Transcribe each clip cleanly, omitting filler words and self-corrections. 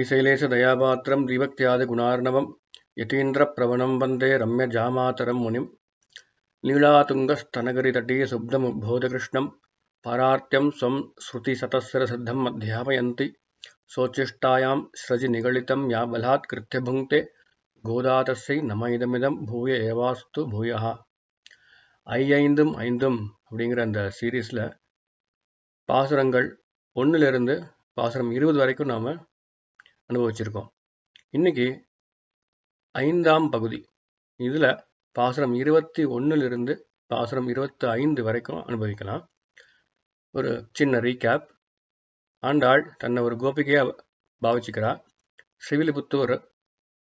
श्रीशैलेशदयापात्रं दीभक्त्यादिगुणार्णवं यतीन्द्रप्रवणं वन्दे रम्यजामातरं मुनिं लीलातुङ्गस्तनगिरितटे शुब्धमुद्बोधकृष्णं पारार्त्यं स्वं श्रुतिशतस्रसिद्धम् अध्यापयन्ति सोच्छिष्टायां स्रजिनिगलितं या बलात् कृत्य भुङ्क्ते गोदातस्यै नम இதமிதம் பூய ஏவாஸ்து பூயஹா. ஐந்தும் ஐந்தும் அப்படிங்கிற அந்த சீரீஸில் பாசுரங்கள் 1லிருந்து பாசுரம் 20 வரைக்கும் நாம் அனுபவிச்சிருக்கோம். இன்னைக்கு 5ஆம் பகுதி. இதில் பாசுரம் 21லிருந்து பாசுரம் 25 வரைக்கும் அனுபவிக்கலாம். ஒரு சின்ன ரீகேப். ஆண்டாள் தன்னை ஒரு கோபிகையாக பாவிச்சுக்கிறா. ஸ்ரீவில்லிபுத்தூர்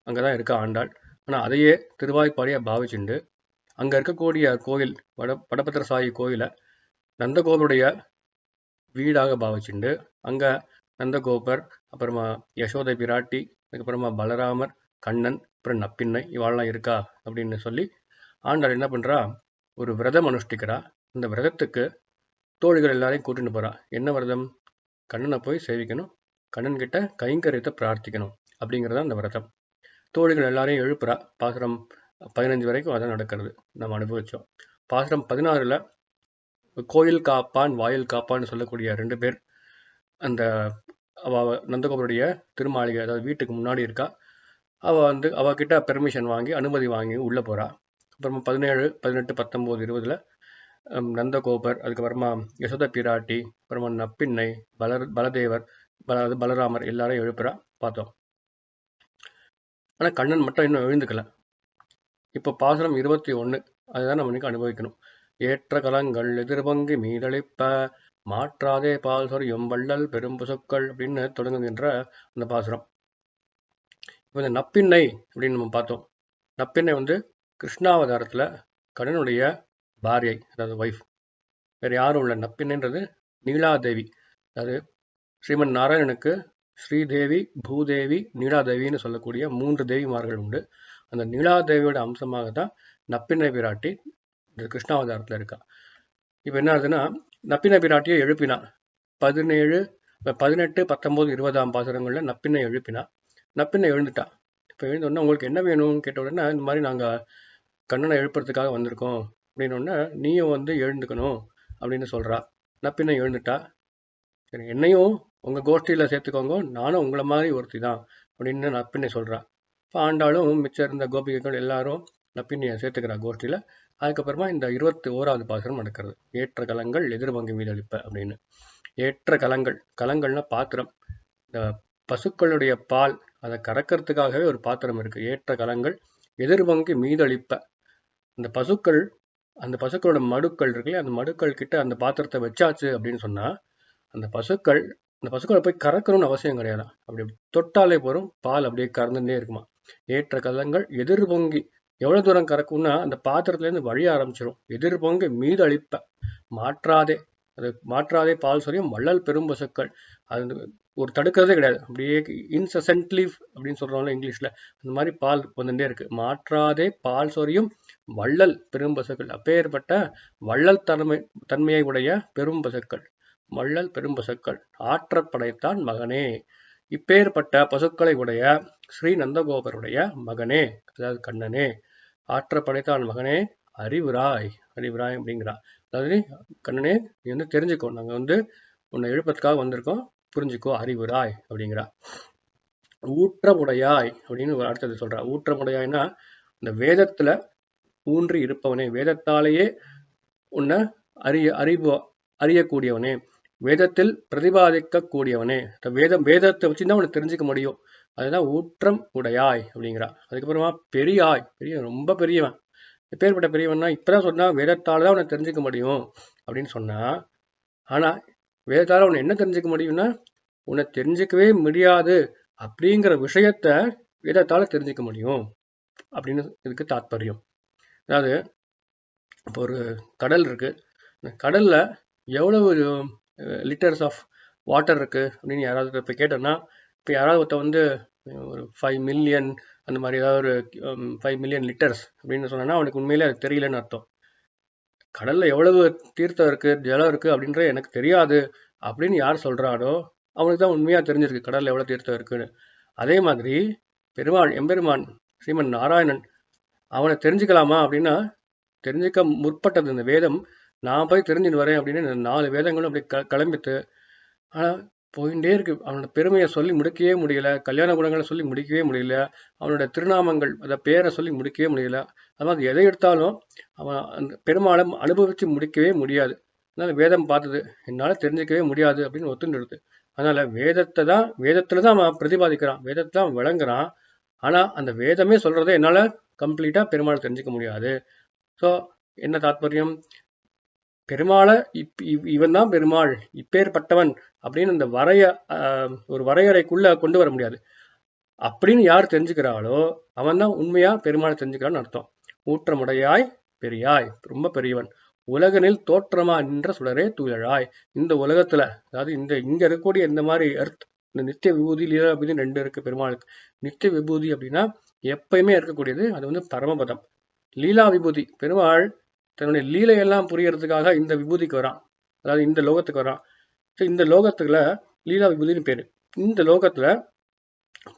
அங்கே தான் இருக்கா ஆண்டாள். ஆனால் அதையே திருவாய்ப்பாடியாக பாவிச்சுண்டு அங்கே இருக்கக்கூடிய கோயில் வடபத்திர சாயி கோயிலை நந்தகோபருடைய வீடாக பாவிச்சுண்டு அங்கே நந்தகோபர், அப்புறமா யசோதை பிராட்டி, அதுக்கப்புறமா பலராமர், கண்ணன், அப்புறம் நப்பின்னை இவாளெலாம் இருக்கா அப்படின்னு சொல்லி ஆண்டாள் என்ன பண்ணுறா, ஒரு விரதம் அனுஷ்டிக்கிறா. அந்த விரதத்துக்கு தோழிகள் எல்லாரையும் கூட்டிட்டு போகிறா. என்ன விரதம்? கண்ணனை போய் சேவிக்கணும், கண்ணன்கிட்ட கைங்கரியத்தை பிரார்த்திக்கணும் அப்படிங்கிறதா அந்த விரதம். தோழிகள் எல்லாரையும் எழுப்புறா. பாசுரம் 15 வரைக்கும் அதான் நடக்கிறது, நம்ம அனுபவித்தோம். பாசுரம் 16ல் கோயில் காப்பான் வாயில் காப்பான்னு சொல்லக்கூடிய 2 பேர் அந்த நந்தகோபருடைய திருமாளிகை, அதாவது வீட்டுக்கு முன்னாடி இருக்கா. அவகிட்ட பெர்மிஷன் வாங்கி அனுமதி வாங்கி உள்ளே போகிறா. அப்புறமா 17, 18, 19, 20ல் நந்தகோபர், அதுக்கப்புறமா யசோத பிராட்டி, அப்புறமா நப்பின்னை, பலதேவர், பலராமர் எல்லாரையும் எழுப்புறா பார்த்தோம். ஆனால் கண்ணன் மட்டும் இன்னும் எழுந்துக்கல. இப்போ பாசுரம் 21 அதுதான் நம்ம இன்னைக்கு அனுபவிக்கணும். ஏற்ற கலங்கள் எதிர்பங்கி மீதளிப்ப மாற்றாதே பால் சொரியும் வள்ளல் பெரும்பசுக்கள் அப்படின்னு தொடங்குகின்ற அந்த பாசுரம். இப்போ இந்த நப்பின்னை அப்படின்னு நம்ம பார்த்தோம். நப்பின்னை கிருஷ்ணாவதாரத்தில் கண்ணனுடைய பாரியை, அதாவது ஒய்ஃப். வேறு யாரும் இல்லை. நப்பின்னைன்றது நீலாதேவி. அதாவது ஸ்ரீமன் நாராயணனுக்கு ஸ்ரீதேவி, பூதேவி, நீலாதேவின்னு சொல்லக்கூடிய 3 தேவிமார்கள் உண்டு. அந்த நீலாதேவியோட அம்சமாக தான் நப்பின்னை பிராட்டி இந்த கிருஷ்ணாவதாரத்தில் இருக்கா. இப்போ என்ன ஆகுதுன்னா, நப்பின்னை பிராட்டியை எழுப்பினா 17, 18, 19, 20ஆம் பாசுரங்களில் நப்பின்னை எழுப்பினா. நப்பின்னை எழுந்துட்டா. இப்போ எழுந்தோடனே உங்களுக்கு என்ன வேணும்னு கேட்ட உடனே, இந்த மாதிரி நாங்கள் கண்ணனை எழுப்புறதுக்காக வந்திருக்கோம் அப்படின்னோடனே, நீயும் எழுந்துக்கணும் அப்படின்னு சொல்கிறா. நப்பின்னை எழுந்துட்டா. சரி, என்னையும் உங்கள் கோஷ்டியில் சேர்த்துக்கோங்க, நானும் உங்களை மாதிரி ஒருத்தி தான் அப்படின்னு நப்பின்னை சொல்கிறா. இப்போ ஆண்டாலும் மிச்சம் இருந்த கோபிகைகள் எல்லாரும் நப்பின்னையை சேர்த்துக்கிறா கோஷ்டியில். அதுக்கப்புறமா இந்த 21ஆவது பாசுரம் நடக்கிறது. ஏற்ற கலங்கள் எதிர்பங்கி மீதளிப்ப அப்படின்னு. ஏற்ற கலங்கள், கலங்கள்னா பாத்திரம். இந்த பசுக்களுடைய பால் அதை கறக்கிறதுக்காகவே ஒரு பாத்திரம் இருக்குது. ஏற்ற கலங்கள் எதிர்பங்கி மீதளிப்ப. அந்த பசுக்களோட மடுக்கள் இருக்குல்லையா, அந்த மடுக்கள் கிட்ட அந்த பாத்திரத்தை வச்சாச்சு அப்படின்னு சொன்னால் அந்த பசுக்களை போய் கறக்கணும்னு அவசியம் கிடையாது. அப்படி தொட்டாலே போகிறோம், பால் அப்படியே கறந்துட்டே இருக்குமா. ஏற்ற கலங்கள் எதிர்பொங்கி, எவ்வளோ தூரம் கறக்கும்னா அந்த பாத்திரத்துலேருந்து வழிய ஆரம்பிச்சிடும். எதிர்பொங்கி மீதளிப்ப மாற்றாதே பால் சொரியும் வள்ளல் பெரும்பசுக்கள். அது ஒரு தடுக்கிறதே கிடையாது. அப்படியே இன்செசன்ட்லி அப்படின்னு சொல்கிறோம்ல இங்கிலீஷில், அந்த மாதிரி பால் வந்துட்டே இருக்கு. மாற்றாதே பால் சொரியும் வள்ளல் பெரும்பசுக்கள். அப்பேற்பட்ட வள்ளல் தன்மையை உடைய பெரும்பசுக்கள், வள்ளல் பெரும்பசுக்கள். ஆற்ற படைத்தான் மகனே. இப்பேற்பட்ட பசுக்களை உடைய ஸ்ரீ நந்தகோபருடைய மகனே, அதாவது கண்ணனே. ஆற்ற படைத்தான் மகனே அறிவுராய் அப்படிங்கிறா. அதாவது கண்ணனே, நீ தெரிஞ்சுக்கோ, நாங்கள் உன்னை எழுப்பத்துக்காக வந்திருக்கோம், புரிஞ்சுக்கோ, அறிவுராய் அப்படிங்கிறா. ஊற்றமுடையாய் அப்படின்னு அடுத்தது சொல்றா. ஊற்றமுடையாய்னா இந்த வேதத்துல ஊன்றி இருப்பவனே, வேதத்தாலேயே உன்னை அறியக்கூடியவனே, வேதத்தில் பிரதிபாதிக்க கூடியவனே. வேதத்தை வச்சுதான் உன்னை தெரிஞ்சுக்க முடியும். அதுதான் ஊற்றம் உடையாய் அப்படிங்கிறா. அதுக்கப்புறமா பெரியாய், ரொம்ப பெரியவன். எப்பேற்பட்ட பெரியவன்னா, இப்பதான் சொன்னா வேதத்தால தான் உன்னை தெரிஞ்சுக்க முடியும் அப்படின்னு சொன்னா, ஆனா வேதத்தால உன்னை என்ன தெரிஞ்சுக்க முடியும்னா, உன்னை தெரிஞ்சுக்கவே முடியாது அப்படிங்கிற விஷயத்த வேதத்தால தெரிஞ்சுக்க முடியும் அப்படின்னு இதுக்கு தாத்பரியம். அதாவது இப்போ ஒரு கடல் இருக்கு. இந்த கடல்ல எவ்வளவு லிட்டர்ஸ் ஆஃப் வாட்டர் இருக்கு அப்படின்னு யாராவது இப்போ கேட்டோம்னா, இப்போ யாராவது ஒருத்த ஒரு 5 மில்லியன் அந்த மாதிரி ஏதாவது ஒரு 5 மில்லியன் லிட்டர்ஸ் அப்படின்னு சொன்னா அவனுக்கு உண்மையிலே அது தெரியலன்னு அர்த்தம். கடல்ல எவ்வளவு தீர்த்தம் இருக்கு, ஜலம் இருக்கு அப்படின்ற எனக்கு தெரியாது அப்படின்னு யார் சொல்றானோ அவனுக்கு தான் உண்மையா தெரிஞ்சிருக்கு கடல்ல எவ்வளவு தீர்த்தம் இருக்குன்னு. அதே மாதிரி பெருமாள் எம்பெருமான் ஸ்ரீமன் நாராயணன் அவனை தெரிஞ்சுக்கலாமா அப்படின்னா தெரிஞ்சுக்க முற்பட்டது இந்த வேதம். நான் போய் தெரிஞ்சுன்னு வரேன் அப்படின்னு இந்த 4 வேதங்களும் அப்படி கிளம்பிட்டு, ஆனால் போயிட்டே இருக்கு. அவனோட பெருமையை சொல்லி முடிக்கவே முடியல, கல்யாண குணங்களை சொல்லி முடிக்கவே முடியல, அவனோட திருநாமங்கள் அந்த பேரை சொல்லி முடிக்கவே முடியல. அதாவது எதை எடுத்தாலும் அவன் அந்த பெருமாளை அனுபவித்து முடிக்கவே முடியாது. அதனால வேதம் பார்த்தது என்னால் தெரிஞ்சிக்கவே முடியாது அப்படின்னு ஒத்துண்டுடுது. அதனால வேதத்துல தான் அவன் பிரதிபாதிக்கிறான், வேதத்தை தான் விளங்குறான். ஆனால் அந்த வேதமே சொல்றதை என்னால் கம்ப்ளீட்டாக பெருமாளை தெரிஞ்சுக்க முடியாது. ஸோ என்ன தாத்பரியம்? பெருமாளை இவன் தான் பெருமாள், இப்பேற்பட்டவன் அப்படின்னு அந்த ஒரு வரையறைக்குள்ள கொண்டு வர முடியாது. அப்படின்னு யார் தெரிஞ்சுக்கிறாளோ அவன் தான் உண்மையா பெருமாளை தெரிஞ்சுக்கிறான்னு அர்த்தம். ஊற்றமுடையாய் பெரியாய், ரொம்ப பெரியவன். உலகனில் தோற்றமா நின்ற சுடரே தூயழாய். இந்த உலகத்துல, அதாவது இங்க இருக்கக்கூடிய இந்த மாதிரி இந்த நித்திய விபூதி லீலா விபூதி 2 இருக்கு பெருமாளுக்கு. நித்திய விபூதி அப்படின்னா எப்பயுமே இருக்கக்கூடியது, அது வந்து பரமபதம். லீலா விபூதி, பெருமாள் தன்னுடைய லீலையெல்லாம் புரியறதுக்காக இந்த விபூதிக்கு வரான், அதாவது இந்த லோகத்துக்கு வரான். இந்த லோகத்துல லீலா விபூதினு பேரு. இந்த லோகத்துல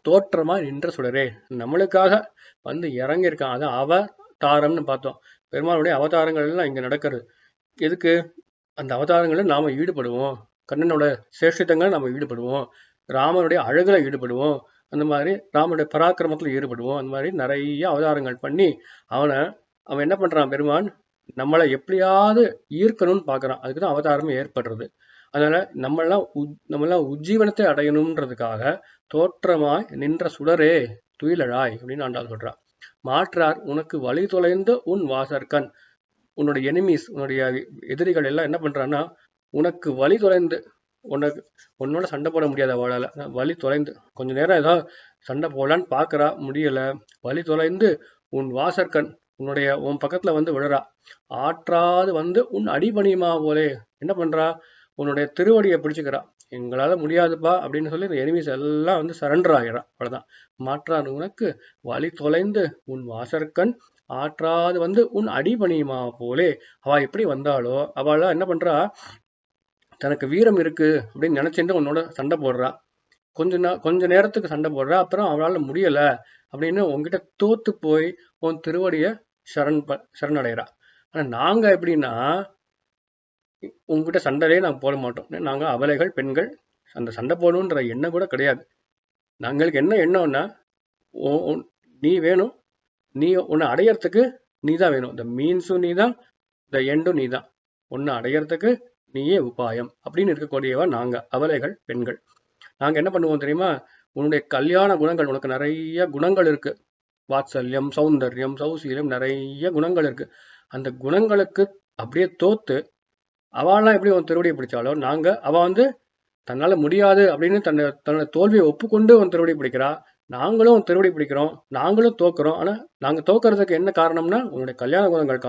தோற்றமா நின்ற சுடரே நம்மளுக்காக வந்து இறங்கியிருக்கான். அதான் அவதாரம்னு பார்த்தோம். பெருமாளுடைய அவதாரங்கள் எல்லாம் இங்க நடக்கிறது. எதுக்கு? அந்த அவதாரங்களில் நாம ஈடுபடுவோம், கண்ணனோட சேஷித்தங்கள் நாம ஈடுபடுவோம், ராமனுடைய அழகுல ஈடுபடுவோம், அந்த மாதிரி ராமனுடைய பராக்கிரமத்துல ஈடுபடுவோம். அந்த மாதிரி நிறைய அவதாரங்கள் பண்ணி அவன் என்ன பண்றான்? பெருமான் நம்மளை எப்படியாவது ஈர்க்கணும்னு பாக்குறான். அதுக்குதான் அவதாரமே ஏற்படுறது. அதனால நம்மெல்லாம் உஜ்ஜீவனத்தை அடையணும்ன்றதுக்காக தோற்றமாய் நின்ற சுடரே துயிலழாய் அப்படின்னு ஆண்டாள் சொல்றா. மாற்றார் உனக்கு வழி தொலைந்து உன் வாசற்கண், உன்னுடைய எனிமீஸ், உன்னுடைய எதிரிகள் எல்லாம் என்ன பண்றான்னா உனக்கு வழி தொலைந்து, உன்னோட சண்டை போட முடியாது அவளால, வழி தொலைந்து கொஞ்ச நேரம் ஏதாவது சண்டை போடலான்னு பாக்குறா, முடியல. வழி தொலைந்து உன் வாசற்கண், உன் பக்கத்துல வந்து விழறா. ஆற்றாது வந்து உன் அடிபணியுமா போலே என்ன பண்றா? உன்னுடைய திருவடியை பிடிச்சுக்கிறா. எங்களால முடியாதுப்பா அப்படின்னு சொல்லி இந்த எனிமீஸ் எல்லாம் வந்து சரண்டர் ஆகிறா. அவ்வளவுதான். மாற்றாது உனக்கு வழி தொலைந்து உன் வாசற்கண் ஆற்றாது வந்து உன் அடிபணியுமா போலே. அவ எப்படி வந்தாலோ அவளா என்ன பண்றா? தனக்கு வீரம் இருக்கு அப்படின்னு நினைச்சுட்டு உன்னோட சண்டை போடுறா. கொஞ்ச நேரத்துக்கு சண்டை போடுறா. அப்புறம் அவளால முடியல அப்படின்னு உங்ககிட்ட தோத்து போய் உன் திருவடிய சரணடைகிறா. ஆனா நாங்க எப்படின்னா உங்ககிட்ட சண்டையே நாங்க போட மாட்டோம். நாங்க அபலைகள், பெண்கள், அந்த சண்டை போடணுன்ற எண்ணம் கூட கிடையாது. நாங்களுக்கு என்ன எண்ணம்னா நீ வேணும், நீ உன்னை அடையறதுக்கு நீ தான் வேணும். த மீன்ஸும் நீ தான், த எண்டும் நீ தான். உன்னை அடையறதுக்கு நீயே உபாயம் அப்படின்னு இருக்கக்கூடியவா நாங்க அபலைகள், பெண்கள். நாங்க என்ன பண்ணுவோம் தெரியுமா? உன்னுடைய கல்யாண குணங்கள், உனக்கு நிறைய குணங்கள் இருக்கு, வாத்சல்யம், சௌந்தர்யம், சௌசீலம், நிறைய குணங்கள் இருக்கு. அந்த குணங்களுக்கு அப்படியே தோத்து அவெல்லாம் எப்படி உன் திருவடியை பிடிச்சாலோ அவ வந்து தன்னால முடியாது அப்படின்னு தன்னோட தோல்வியை ஒப்புக்கொண்டு உன் திருவடி பிடிக்கிறா. நாங்களும் உன் திருவடி பிடிக்கிறோம், நாங்களும் தோக்குறோம். ஆனா நாங்க தோக்குறதுக்கு என்ன காரணம்னா உன்னுடைய கல்யாண குணங்கள்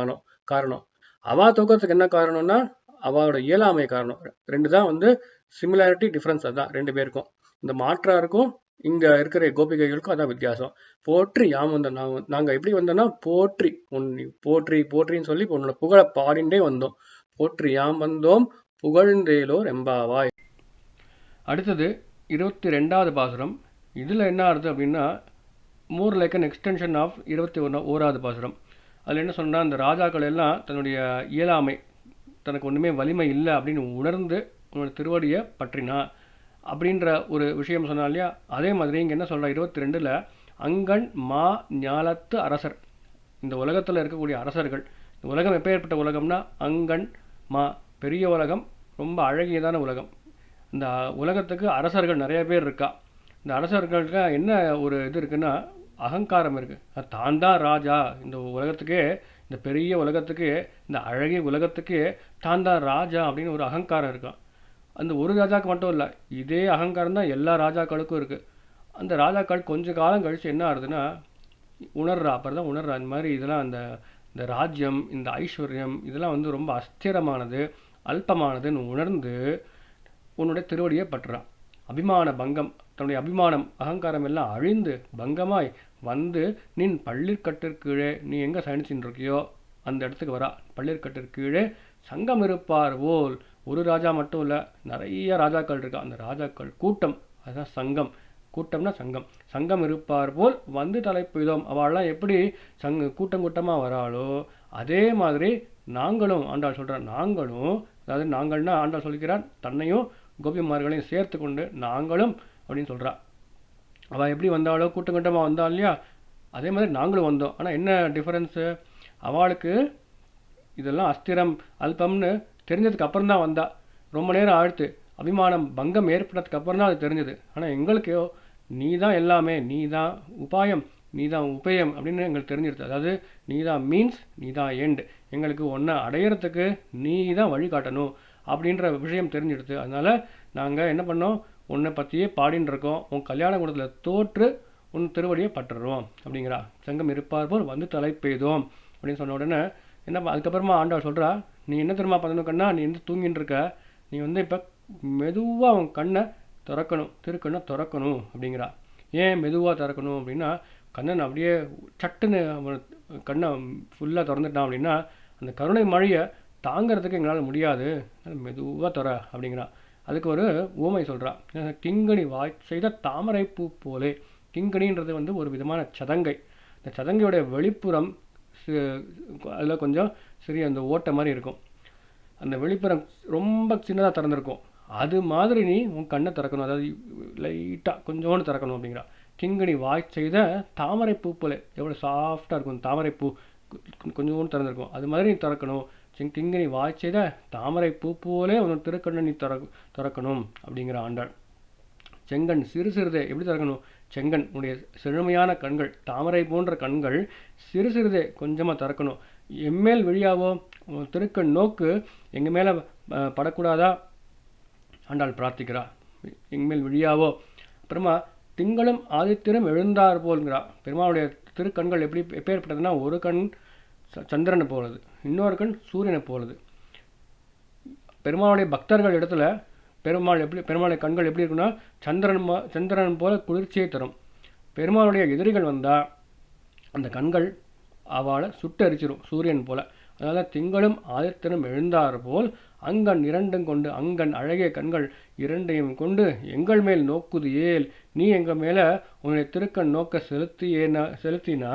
காரணம். அவ தோக்குறதுக்கு என்ன காரணம்னா அவளோட இயலாமை காரணம். 2 தான் வந்து சிமிலாரிட்டி, டிஃபரன்ஸ். அதான் 2 பேருக்கும். இந்த மாற்றாருக்கும் இங்க இருக்கிற கோபிகைகளுக்கும் அதான் வித்தியாசம். போற்றி யாம் வந்த நாங்க எப்படி வந்தோம்னா போற்றி போற்றின்னு சொல்லி உன்னோட புகழை பாடிண்டே வந்தோம். போற்றி யாம் வந்தோம் புகழ்ந்தேலோர் எம்பாவாய். அடுத்தது 22வது பாசுரம். இதில் என்ன ஆகுது அப்படின்னா more like an extension of 21வது பாசுரம். அதில் என்ன சொன்னால், அந்த ராஜாக்கள் எல்லாம் தன்னுடைய இயலாமை, தனக்கு ஒன்றுமே வலிமை இல்லை அப்படின்னு உணர்ந்து உன்னோட திருவடியை பற்றினா அப்படின்ற ஒரு விஷயம் சொன்னா இல்லையா? அதே மாதிரி இங்கே என்ன சொல்கிறா 22ல், அங்கண் மா ஞாலத்து அரசர். இந்த உலகத்தில் இருக்கக்கூடிய அரசர்கள், இந்த உலகம் எப்பேற்பட்ட உலகம்னா அங்கண் மா, பெரிய உலகம், ரொம்ப அழகியதான உலகம். இந்த உலகத்துக்கு அரசர்கள் நிறைய பேர் இருக்கா. இந்த அரசர்களுக்கு என்ன ஒரு இது இருக்குன்னா அகங்காரம் இருக்கு. தான் தான் ராஜா, இந்த உலகத்துக்கே, இந்த பெரிய உலகத்துக்கு, இந்த அழகிய உலகத்துக்கு தான் தான் ராஜா அப்படின்னு ஒரு அகங்காரம் இருக்கான். அந்த ஒரு ராஜாவுக்கு மட்டும் இல்லை, இதே அகங்காரம் தான் எல்லா ராஜாக்களுக்கும் இருக்கு. அந்த ராஜாக்கள் கொஞ்ச காலம் கழிச்சு என்ன ஆகுதுன்னா உணர்றா. அப்புறம் தான் உணர்றா இந்த மாதிரி இதெல்லாம் இந்த ராஜ்யம், இந்த ஐஸ்வர்யம் இதெல்லாம் வந்து ரொம்ப அஸ்திரமானது, அல்பமானதுன்னு உணர்ந்து உன்னுடைய திருவடியை பற்றுறான். அபிமான பங்கம், தன்னுடைய அபிமானம், அகங்காரம் எல்லாம் அழிந்து பங்கமாய் வந்து நின் பள்ளிற்கட்டிற்கீழே, நீ எங்கே சயனிச்சுட்டு இருக்கியோ அந்த இடத்துக்கு வரா. பள்ளிற்கட்டிற்கீழே சங்கம் இருப்பார் போல். ஒரு ராஜா மட்டும் இல்லை, நிறைய ராஜாக்கள் இருக்கா. அந்த ராஜாக்கள் கூட்டம், அதுதான் சங்கம், கூட்டம்னா சங்கம். சங்கம் இருப்பார் போல் வந்து தலை பெய்தோம். அவள்லாம் எப்படி கூட்டம் கூட்டமாக வராளோ அதே மாதிரி நாங்களும், ஆண்டாள் சொல்கிறார், நாங்களும், அதாவது நாங்கள்னா ஆண்டாள் சொல்லிக்கிறார் தன்னையும் கோபிமார்களையும் சேர்த்து கொண்டு நாங்களும் அப்படின்னு சொல்கிறா. அவள் எப்படி வந்தாலோ கூட்டம் கூட்டமாக வந்தாள் இல்லையா, அதே மாதிரி நாங்களும் வந்தோம். ஆனால் என்ன டிஃபரன்ஸு, அவளுக்கு இதெல்லாம் அஸ்திரம் அல்பம்னு தெரிஞ்சதுக்கு அப்புறம் தான் வந்தா. ரொம்ப நேரம் ஆழ்த்து அபிமானம் பங்கம் ஏற்பட்டதுக்கு அப்புறம் தான் அது தெரிஞ்சது. ஆனால் எங்களுக்கோ நீ தான் எல்லாமே, நீ தான் உபாயம், நீ தான் உபயம் அப்படின்னு எங்களுக்கு தெரிஞ்சிருது. அதாவது நீ தான் மீன்ஸ், நீ தான் எண்ட், எங்களுக்கு ஒன்றை அடையிறதுக்கு நீ தான் வழிகாட்டணும் அப்படின்ற விஷயம் தெரிஞ்சிடுது. அதனால் நாங்கள் என்ன பண்ணோம், உன்னை பற்றியே பாடின்னு இருக்கோம், உன் கல்யாண கூடத்தில் தோற்று உன் திருவடியை பற்றுறோம் அப்படிங்கிறா. சங்கம் இருப்பார் போல் வந்து தலை பெய்தோம் அப்படின்னு சொன்ன உடனே என்ன, அதுக்கப்புறமா ஆண்டாள் சொல்கிறா, நீ என்ன தெரியுமா பண்ணணும் கண்ணா, நீ வந்து தூங்கின்னு இருக்க, நீ வந்து இப்போ மெதுவாக அவன் கண்ணை திறக்கணும், திருக்கண்ணை திறக்கணும் அப்படிங்கிறா. ஏன் மெதுவாக திறக்கணும் அப்படின்னா, கண்ணன் அப்படியே சட்டுன்னு அவன் கண்ணை ஃபுல்லாக திறந்துட்டான் அப்படின்னா அந்த கருணை மழையை தாங்கிறதுக்கு எங்களால் முடியாது, மெதுவாக திற அப்படிங்கிறா. அதுக்கு ஒரு ஊமை சொல்கிறா, கிங்கணி வாய் செய்த தாமரை பூ போலே. கிங்கணின்றது வந்து ஒரு விதமான சதங்கை. இந்த சதங்கையோடைய வெளிப்புறம் அதில் கொஞ்சம் சிறிய அந்த ஓட்டை மாதிரி இருக்கும், அந்த வெளிப்புறம் ரொம்ப சின்னதாக திறந்துருக்கும். அது மாதிரி நீ உன் கண்ணை திறக்கணும், அதாவது லைட்டாக கொஞ்சோண்டு திறக்கணும் அப்படிங்கிறா. கிங்கணி வாய் செய்த தாமரை பூ போல, எவ்வளோ சாஃப்டாக இருக்கும் தாமரைப்பூ, கொஞ்சோண்டு திறந்துருக்கும், அது மாதிரி நீ திறக்கணும். கிங்கணி வாய் செய்த தாமரை பூ போலே உன் திருக்கண்ணை நீ திறக்கணும் அப்படிங்கிற ஆண்டாள். செங்கண் சிறு சிறுதே எப்படி திறக்கணும், செங்கண் உடைய செழுமையான கண்கள், தாமரை போன்ற கண்கள் சிறு சிறுதே கொஞ்சமாக திறக்கணும். எம்மேல் விழியாவோ, திருக்கண் நோக்கு எங்கள் மேலே படக்கூடாதா ஆண்டாள் பிரார்த்திக்கிறா, எங்கமேல் விழியாவோ. அப்புறமா திங்களும் ஆதித்திரம் எழுந்தார் போல்ங்கிறா. பெருமாளுடைய திருக்கண்கள் எப்பேற்பட்டதுன்னா, ஒரு கண் சந்திரனை போலது, இன்னொரு கண் சூரியனை போலது. பெருமாளுடைய பக்தர்கள் இடத்துல பெருமாளுடைய கண்கள் எப்படி இருக்குன்னா, சந்திரன் போல குளிர்ச்சியை தரும். பெருமாளுடைய எதிரிகள் வந்தால் அந்த கண்கள் அவளை சுட்டரிச்சிடும் சூரியன் போல. அதனால் திங்களும் ஆதித்தனும் எழுந்தார் போல் அங்கண் இரண்டும் கொண்டு, அங்கண் அழகிய கண்கள் இரண்டையும் கொண்டு எங்கள் மேல் நோக்குது ஏல், நீ எங்கள் மேலே உன்னுடைய திருக்கண் நோக்க செலுத்தினா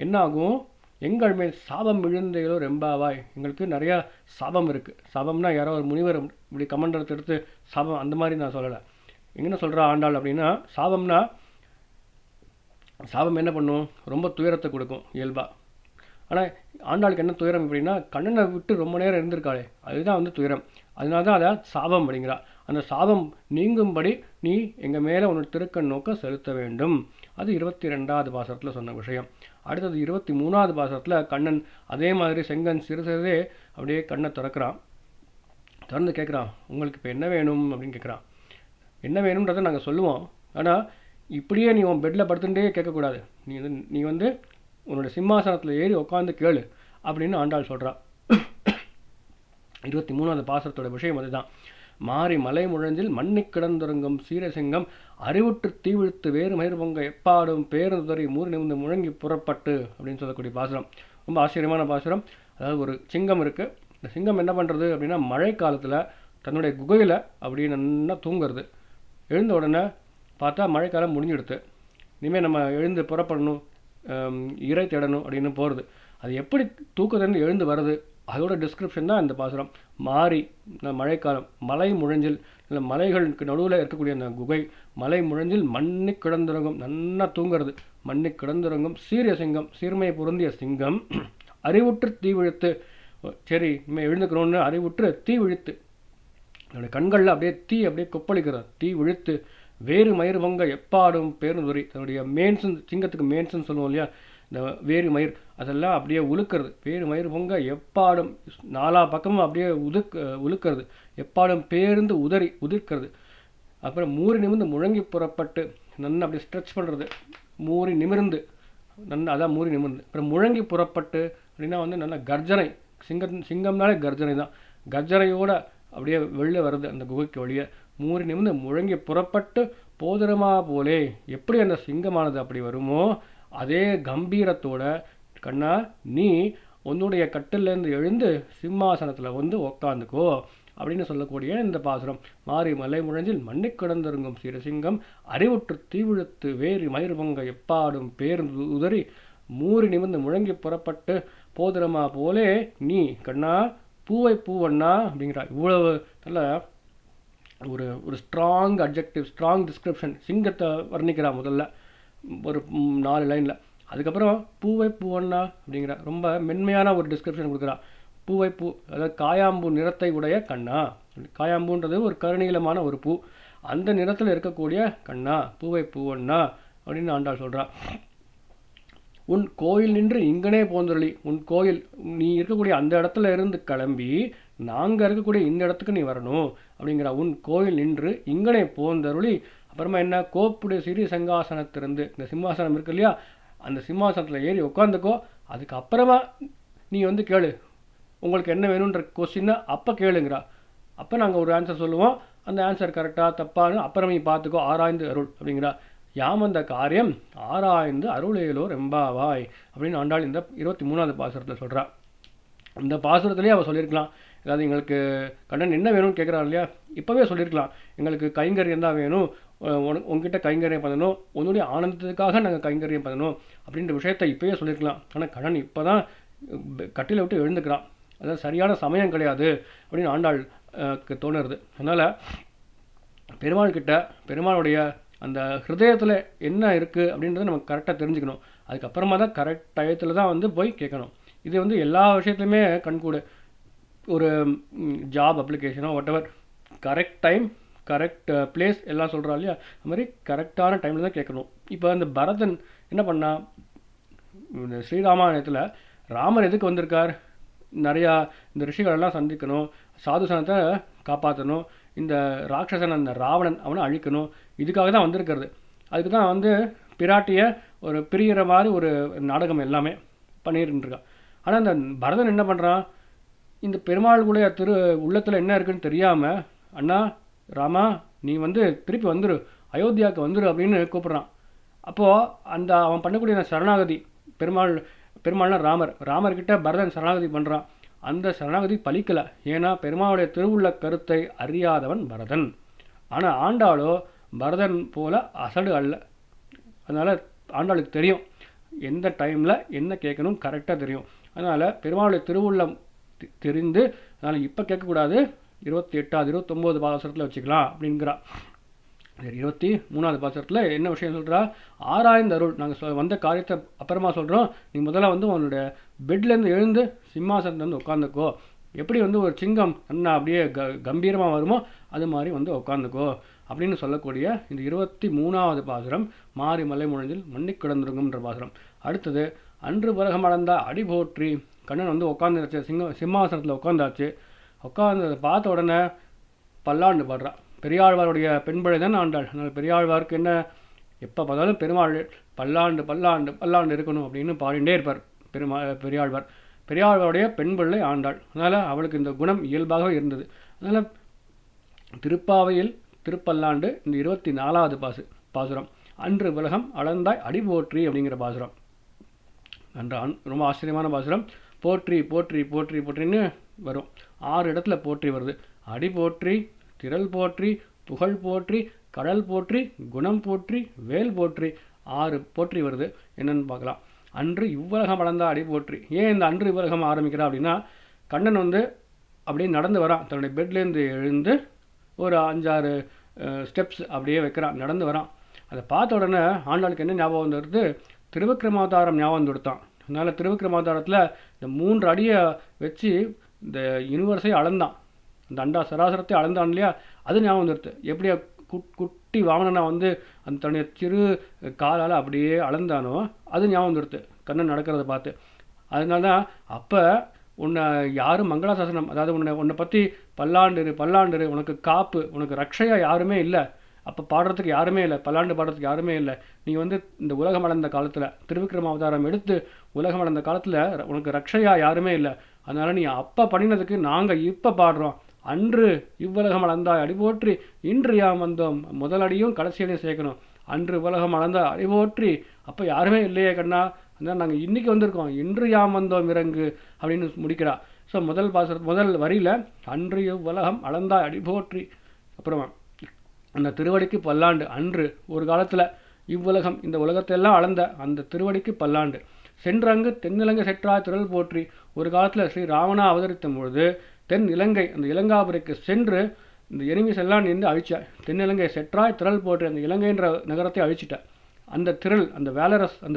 என்ன ஆகும், எங்கள் மேல் சாபம் விழுந்தைகளோ ரெம்பாவாய். எங்களுக்கு நிறையா சாபம் இருக்குது. சாபம்னா யாரோ ஒரு முனிவர் இப்படி கமண்டலத்தை எடுத்து சாபம் அந்த மாதிரி நான் சொல்லலை. எங்கே சொல்கிறா ஆண்டாள் அப்படின்னா, சாபம் என்ன பண்ணும், ரொம்ப துயரத்தை கொடுக்கும் இயல்பா. ஆனால் ஆண்டாளுக்கு என்ன துயரம் அப்படின்னா, கண்ணனை விட்டு ரொம்ப நேரம் இருந்திருக்காளே, அதுதான் வந்து துயரம். அதனால தான் அதை சாபம் அப்படிங்கிறா. அந்த சாபம் நீங்கும்படி நீ எங்கள் மேலே உன்னோட திருக்கண் நோக்க செலுத்த வேண்டும். அது 22வது பாசத்தில் சொன்ன விஷயம். அடுத்தது 23வது பாசத்தில் கண்ணன் அதே மாதிரி செங்கன் சிறுசதே அப்படியே கண்ணை திறக்கிறான். திறந்து கேட்குறான், உங்களுக்கு இப்போ என்ன வேணும் அப்படின்னு கேட்குறான். என்ன வேணுன்றதை நாங்கள் சொல்லுவோம், ஆனால் இப்படியே நீ உன் பெட்டில் படுத்துட்டே கேட்கக்கூடாது, நீ வந்து உன்னோட சிம்மாசனத்தில் ஏறி உட்காந்து கேளு அப்படின்னு ஆண்டாள் சொல்கிறா. 23வது பாசத்தோட விஷயம் அதுதான். மாறி மலை முழஞ்சில் மண்ணி கிடந்துறங்கும் சீரசிங்கம் அறிவுற்று தீவிழுத்து வேறு மயிர் பொங்க எப்பாடும் பேருந்துறை மூறி நிமிர்ந்து முழங்கி புறப்பட்டு அப்படின்னு சொல்லக்கூடிய பாசுரம். ரொம்ப ஆச்சரியமான பாசுரம். அதாவது ஒரு சிங்கம் இருக்குது. இந்த சிங்கம் என்ன பண்ணுறது அப்படின்னா, மழை காலத்தில் தன்னுடைய குகையில் அப்படி நல்லா தூங்குறது. எழுந்த உடனே பார்த்தா மழைக்காலம் முடிஞ்சிடுது, இனிமேல் நம்ம எழுந்து புறப்படணும், இறை தேடணும் அப்படின்னு போகிறது. அது எப்படி தூக்கத்திலிருந்து எழுந்து வருது, அதோட டிஸ்கிரிப்ஷன் தான் இந்த பாசுரம். மாறி மழைக்காலம், மலை முழஞ்சில், இல்லை மலைகளுக்கு நடுவில் இருக்கக்கூடிய அந்த குகை, மலை முழஞ்சில் மண்ணி கிடந்துறங்கும், நன்னா தூங்கிறது, மண்ணி கிடந்துறங்கும் சீரிய சிங்கம், சீர்மையை பொருந்திய சிங்கம், அறிவுற்று தீ விழுத்து, சரி இனிமேல் எழுந்துக்கிறோன்னு அறிவுற்று தீ விழுத்து, என்னுடைய கண்களில் அப்படியே கொப்பளிக்கிறார், தீ விழுத்து வேறு மயிர் பொங்க எப்பாடும் பேருந்துரை, தன்னுடைய மேன்சன், சிங்கத்துக்கு மேன்சன் சொல்லுவோம் இல்லையா, இந்த வேறு மயிர் அதெல்லாம் அப்படியே உழுக்கிறது, வேறு மயிர் பொங்க எப்பாடும் நாலா பக்கமும் அப்படியே உழுக்கிறது, எப்பாடும் பேருந்து உதிர்க்கிறது. அப்புறம் மூறி நிமிர்ந்து முழங்கி புறப்பட்டு நல்லா அப்படியே ஸ்ட்ரெச் பண்ணுறது, மூறி நிமிர்ந்து நல்லா, அதான் மூறி நிமிர்ந்து. அப்புறம் முழங்கி புறப்பட்டு அப்படின்னா வந்து நல்லா கர்ஜனை, சிங்கம்னாலே கர்ஜனை தான், கர்ஜனையோட அப்படியே வெளில வருது அந்த குகைக்கு வழியே. மூறி நிமிர்ந்து முழங்கி புறப்பட்டு போதரமா போலே, எப்படி அந்த சிங்கமானது அப்படி வருமோ அதே கம்பீரத்தோட கண்ணா நீ உன்னுடைய கட்டிலேருந்து எழுந்து சிம்மாசனத்தில் வந்து உக்காந்துக்கோ அப்படின்னு சொல்லக்கூடிய இந்த பாசுரம். மாறி மலை முழஞ்சில் மண்ணை கிடந்திருங்கும் சிறசிங்கம் அறிவுற்று தீவிழுத்து வேறி மயிர்பங்க எப்பாடும் பேருந்து உதறி மூறி நிமிர்ந்து முழங்கி புறப்பட்டு போதிரமா போலே நீ கண்ணா பூவை பூவண்ணா அப்படிங்கிறா. இவ்வளவு நல்ல ஒரு ஒரு ஸ்ட்ராங் அட்ஜெக்டிவ், ஸ்ட்ராங் டிஸ்கிரிப்ஷன், சிங்கத்தை வர்ணிக்கிறா முதல்ல ஒரு 4 லைனில். அதுக்கப்புறம் பூவை பூவண்ணா அப்படிங்கிற ரொம்ப மென்மையான ஒரு டிஸ்கிரிப்ஷன் கொடுக்குறா. பூவை பூ, அதாவது காயாம்பூ நிறத்தை உடைய கண்ணா. காயாம்பூன்றது ஒரு கருநீளமான ஒரு பூ, அந்த நிறத்தில் இருக்கக்கூடிய கண்ணா பூவை பூவண்ணா அப்படின்னு ஆண்டாள் சொல்கிறா. உன் கோயில் நின்று இங்கனே போந்தருளி, உன் கோயில் நீ இருக்கக்கூடிய அந்த இடத்துல இருந்து கிளம்பி நாங்கள் இருக்கக்கூடிய இந்த இடத்துக்கு நீ வரணும் அப்படிங்கிற. உன் கோயில் நின்று இங்கனே போந்தருளி. அப்புறமா என்ன, கோப்புடைய சிறி சங்காசனத்திலிருந்து, இந்த சிம்மாசனம் இருக்கு இல்லையா, அந்த சிம்மாசனத்தில் ஏறி உட்காந்துக்கோ. அதுக்கப்புறமா நீ வந்து கேளு, உங்களுக்கு என்ன வேணுன்ற கொஸ்டின்னா அப்போ கேளுங்கிறா. அப்போ நாங்கள் ஒரு ஆன்சர் சொல்லுவோம், அந்த ஆன்சர் கரெக்டாக தப்பான்னு அப்புறம் நீ பார்த்துக்கோ, ஆராய்ந்து அருள் அப்படிங்கிறா. யாமந்த காரியம் ஆராய்ந்து அருளேலோ ரெம்பாவாய் அப்படின்னு ஆண்டாள் இந்த 23வது பாசுரத்தில் சொல்கிறா. இந்த பாசுரத்துலேயே அவள் சொல்லியிருக்கலாம், அதாவது எங்களுக்கு கண்ணன் என்ன வேணும்னு கேட்குறாரு இல்லையா, இப்போவே சொல்லியிருக்கலாம், எங்களுக்கு கைங்கரியம் தான் வேணும், உங்ககிட்ட கைங்கரியம் பண்ணணும், உன்னுடைய ஆனந்தத்துக்காக நாங்கள் கைங்கரியம் பண்ணணும் அப்படின்ற விஷயத்தை இப்போவே சொல்லியிருக்கலாம். ஆனால் கண்ணன் இப்போ தான் கட்டில விட்டு எழுந்துக்கிறான், அதாவது சரியான சமயம் கிடையாது அப்படின்னு ஆண்டாள் தோணுறது. அதனால் பெருமாள்கிட்ட பெருமாளுடைய அந்த ஹிருதயத்தில் என்ன இருக்குது அப்படின்றத நம்ம கரெக்டாக தெரிஞ்சுக்கணும். அதுக்கப்புறமா தான் கரெக்ட் டயத்தில் தான் வந்து போய் கேட்கணும். இது வந்து எல்லா விஷயத்துலையுமே கண்கூடு. ஒரு ஜாப் அப்ளிகேஷனோ whatever, correct time correct place எல்லாம் சொல்கிறா இல்லையா, அது மாதிரி கரெக்டான டைமில் தான் கேட்கணும். இப்போ இந்த பரதன் என்ன பண்ணா, இந்த ஸ்ரீராமாயணத்தில் ராமர் எதுக்கு வந்திருக்கார், நிறையா இந்த ரிஷிகளெல்லாம் சந்திக்கணும், சாதுசனத்தை காப்பாற்றணும், இந்த ராட்சசன் அந்த ராவணன் அவனை அழிக்கணும், இதுக்காக தான் வந்திருக்கிறது. அதுக்கு தான் வந்து பிராட்டியை ஒரு பிரிகிற மாதிரி ஒரு நாடகம் எல்லாமே பண்ணிட்டுருக்கான். ஆனால் இந்த பரதன் என்ன பண்ணுறான், இந்த பெருமாளுடைய உள்ளத்தில் என்ன இருக்குன்னு தெரியாமல், அண்ணா ராமா நீ வந்து திருப்பி வந்துரு, அயோத்தியாவுக்கு வந்துரு அப்படின்னு கூப்பிட்றான். அப்போது அந்த அவன் பண்ணக்கூடிய அந்த சரணாகதி, பெருமாள்னா ராமர்கிட்ட பரதன் சரணாகதி பண்ணுறான். அந்த சரணாகதி பலிக்கலை, ஏன்னா பெருமாளுடைய திருவுள்ள கருத்தை அறியாதவன் பரதன். ஆனால் ஆண்டாளோ பரதன் போல அசடு அல்ல. அதனால் ஆண்டாளுக்கு தெரியும் எந்த டைமில் என்ன கேட்கணும், கரெக்டாக தெரியும். அதனால் பெருமாளுடைய திருவுள்ளம் தெரிந்து, அதனால் இப்போ கேட்கக்கூடாது, 28வது 29 பாசுரத்தில் வச்சுக்கலாம் அப்படிங்கிறா. 23வது பாசுரத்தில் என்ன விஷயம் சொல்கிறா, ஆராய்ந்து அருள், நாங்கள் வந்த காரியத்தை அப்புறமா சொல்கிறோம், நீ முதல்ல வந்து உன்னோட பெட்லேருந்து எழுந்து சிம்மாசனத்துலேருந்து உட்காந்துக்கோ, எப்படி வந்து ஒரு சிங்கம் அண்ணா அப்படியே கம்பீரமாக வருமோ அது மாதிரி வந்து உட்காந்துக்கோ அப்படின்னு சொல்லக்கூடிய இந்த 23வது பாசுரம் மாறி மலை முழஞ்சில் மண்ணி கிடந்துருங்கும்ன்ற பாசுரம். அடுத்தது அன்று பரகம் அளந்தா அடி போற்றி. கண்ணன் வந்து உட்காந்துருச்சு, சிம்மாசனத்தில் உட்காந்தாச்சு. உட்காந்ததை பார்த்த உடனே பல்லாண்டு பாடுறா. பெரியாழ்வாருடைய பெண்பழை தான் ஆண்டாள். அதனால் பெரியாழ்வாருக்கு என்ன, எப்போ பார்த்தாலும் பெருமாள் பல்லாண்டு பல்லாண்டு பல்லாண்டு இருக்கணும் அப்படின்னு பாடிண்டே இருப்பார் பெரியாழ்வார். பெரியாழ்வாருடைய பெண்பிள்ளை ஆண்டாள். அதனால் அவளுக்கு இந்த குணம் இயல்பாகவே இருந்தது. அதனால் திருப்பாவையில் திருப்பல்லாண்டு இந்த 24வது பாசுரம் அன்று உலகம் அளந்தாய் அடி போற்றி அப்படிங்கிற பாசுரம். ரொம்ப ஆச்சரியமான பாசுரம். போற்றி போற்றி போற்றி போற்றின்னு வரும், 6 இடத்துல போற்றி வருது. அடி போற்றி, திரள் போற்றி, புகழ் போற்றி, கடல் போற்றி, குணம் போற்றி, வேல் போற்றி, 6 போற்றி வருது. என்னன்னு பார்க்கலாம். அன்று இவ்வுலகம் அளந்தா அடி போற்றி. ஏன் இந்த அன்று இவ்வுலகம் ஆரம்பிக்கிறா அப்படின்னா, கண்ணன் வந்து அப்படியே நடந்து வரான், தன்னுடைய பெட்லேருந்து எழுந்து ஒரு 5-6 ஸ்டெப்ஸ் அப்படியே வைக்கிறான், நடந்து வரான். அதை பார்த்த உடனே ஆண்டாளுக்கு என்ன ஞாபகம் வந்துடுது, திருவிக்ரமாவதாரம் ஞாபகம் வந்துடுத்தான். அதனால் திருவிக்ரமாவதாரத்தில் இந்த 3 அடியை வச்சு இந்த யூனிவர்ஸை அளந்தான், இந்த அண்டா சராசரத்தை அளந்தான் இல்லையா, அது ஞாபகம் வந்துடுது. எப்படியா குட்டி வாமனனா வந்து அந்த தன்னுடைய சிறு காலால் அப்படியே அளந்தானோ அது ஞாபகம் வந்துடுது கண்ணன் நடக்கிறத பார்த்து. அதனால தான் அப்போ உன்னை யாரும் மங்களாசாசனம், அதாவது உன்னை பற்றி பல்லாண்டு உனக்கு காப்பு, உனக்கு ரக்ஷையாக யாருமே இல்லை, அப்போ பாடுறதுக்கு யாருமே இல்லை, பல்லாண்டு பாடுறதுக்கு யாருமே இல்லை. நீ வந்து இந்த உலகம் அளந்த காலத்தில் திருவிக்ரம அவதாரம் எடுத்து உலகம் அளந்த காலத்தில் உனக்கு ரக்ஷையாக யாருமே இல்லை. அதனால் நீ அப்போ பண்ணினதுக்கு நாங்கள் இப்போ பாடுறோம். அன்று இவ்வுலகம் அளந்தாய் அடிபோற்றி இன்று யாம் வந்தோம். முதலடியும் கடைசியடியும் சேர்க்கணும். அன்று உலகம் அளந்தா அடிபோற்றி, அப்போ யாருமே இல்லையே கண்ணா, அதனால் நாங்கள் இன்றைக்கி வந்திருக்கோம், இன்று யாம் வந்தோம் இறங்கு அப்படின்னு முடிக்கிறா. ஸோ முதல் வரியில் அன்று இவ்வுலகம் அளந்தாய் அடி போற்றி, அப்புறமா அந்த திருவடிக்கு பல்லாண்டு. அன்று ஒரு காலத்தில் இவ்வுலகம் இந்த உலகத்தையெல்லாம் அளந்த அந்த திருவடிக்கு பல்லாண்டு. சென்றங்கு தென்னிலங்கை செற்றாய் திரள் போற்றி, ஒரு காலத்தில் ஸ்ரீ ராவணா அவதரித்த பொழுது தென் இலங்கை அந்த இலங்காபுரிக்கு சென்று இந்த எனிமிஸ் எல்லாம் நின்று அழிச்சாய். தென்னிலங்கை செற்றாய் திரள் போற்றி, அந்த இலங்கைன்ற நகரத்தை அழிச்சிட்ட. அந்த திரள் அந்த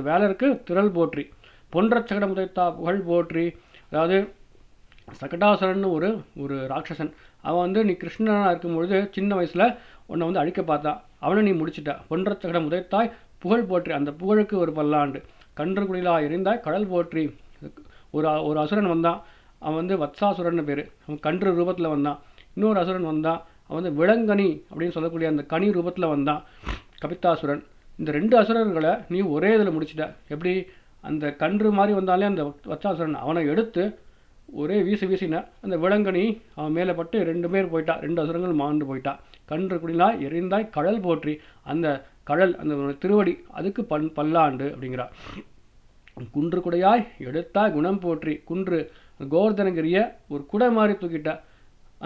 வேலருக்கு திரள் போற்றி. பொன்ற சகடம் உதைத்தா புகழ் போற்றி. அதாவது சகடாசுரன் ஒரு ராட்சசன், அவன் நீ கிருஷ்ணனாக இருக்கும்பொழுது சின்ன வயசில் உன்னை அழிக்க பார்த்தான், அவனை நீ முடிச்சிட்ட. பொன்ற சகடம் உதைத்தாய் புகழ் போற்றி, அந்த புகழுக்கு ஒரு பல்லாண்டு. கன்று குடிலா எரிந்தாய் கடல் போற்றி. ஒரு அசுரன் வந்தான், அவன் வத்சாசுரன் பேர், அவன் கன்று ரூபத்தில் வந்தான். இன்னொரு அசுரன் வந்தான், அவன் விலங்கனி அப்படின்னு சொல்லக்கூடிய அந்த கனி ரூபத்தில் வந்தான், கபித்தாசுரன். இந்த 2 அசுரர்களை நீ ஒரே இதில் முடிச்சிட்ட. எப்படி? அந்த கன்று மாதிரி வந்தாலே அந்த வத்சாசுரன், அவனை எடுத்து ஒரே வீசின அந்த விலங்கனி அவன் மேலே பட்டு 2 பேர் போயிட்டா, 2 அசுரங்கள் மாண்டு போயிட்டா. கன்று குடிலாய் எரிந்தாய் கடல் போற்றி, அந்த கடல் அந்த திருவடி அதுக்கு பல்லாண்டு அப்படிங்கிறா. குன்று குடையாய் எடுத்தாய் குணம் போற்றி. குன்று கோவர்தனகிரிய ஒரு குடை மாதிரி தூக்கிட்ட,